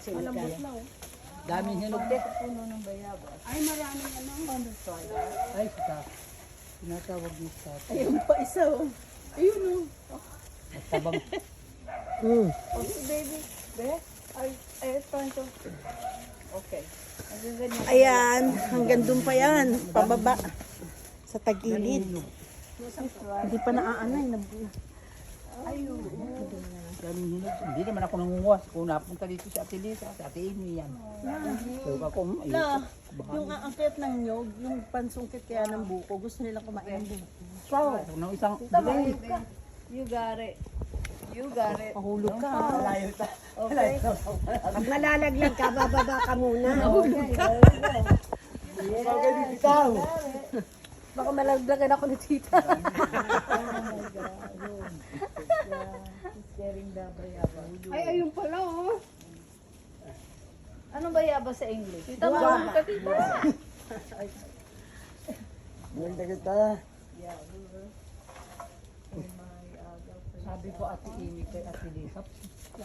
Malambot na oh. Daming hinog. Puno ng bayabas. Ay, maraming ano. Ay, sita. Tinatawag ni sita. Ayun pa isa oh. Ayun oh. At tabang. Oh, si baby. Be? Ay, ito. Okay. Ayan, hanggang doon pa yan, pababa. Sa tagilid. Hindi pa naaanay. Daming hinog. Hindi naman ako nangunguha. Kung napunta dito si Ate Lisa, si Ate Amy yan. So ako, Na, yung aangkit ng nyog, yung pansungkit kaya ng buko, gusto nilang kumain ng buko. so, nung isang delay. You got it. You got it. Pahulog ka. Malayo ta. Okay. Pag malalaglag ka, bababa ka muna. Bagay di bitaw. Baka malaglagan ako ni tita. Sharing the bayabas. Ay, ayun pala oh. Anong bayabas sa English? Tita, marunong ka tita. Ganda kita. Sabi ko Ate Amy kay Ate Lisa,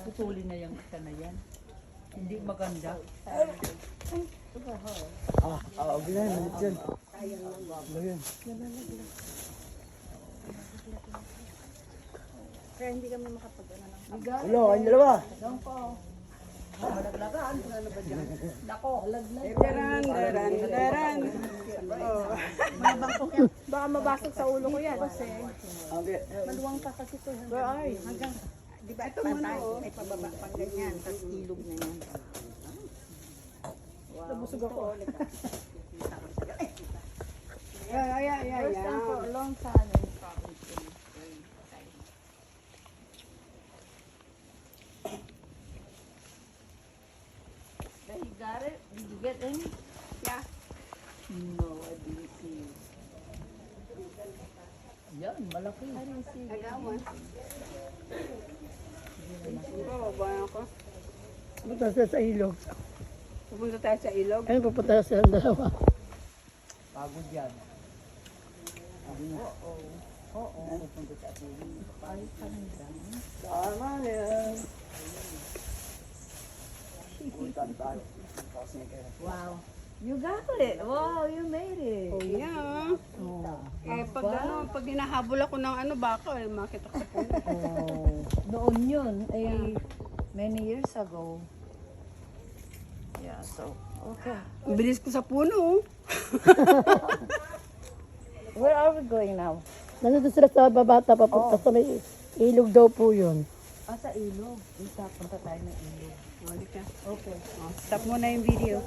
putulin na yung isa na yan. Hindi maganda. Bilan, malit yan. Ayun. Kaya hindi kami makapag-ano lang. Hello, kayong dalawa. Daran. Baka mabasag sa ulo ko yan. Kasi Okay. maluwang pa kasi ito. Hanggang, di ba, pantay, ay pababa pang ganyan, tapos ilog na yan. Nabusog ako. First time for a long time in province. Then you got it? Did you get any? Yeah. No, I didn't see it. Yan, malaki. I didn't see I it. got one. Bababayan ko. Pupunta sila sa ilog. Pupunta tayo sa ilog. Ayun, pupunta sila dalawa. Pagod yan. Oo. Pupunta sa Ate Amy. Ay, kanda. Tama na yan. Puntan tayo. Wow. You got it. Wow, you made it. Oh, yeah. Pag hinahabol ako ng ano, baka makita ko sa puno. Oh. Noon yun, many years ago. Yeah, so, okay. Ang bilis ko sa puno. Where are we going now? Nandito sila sa babata, papunta sa may ilog daw po yun. Ah, sa ilog. Punta tayo ng ilog. Balik ka. Okay. Stop mo na yung video.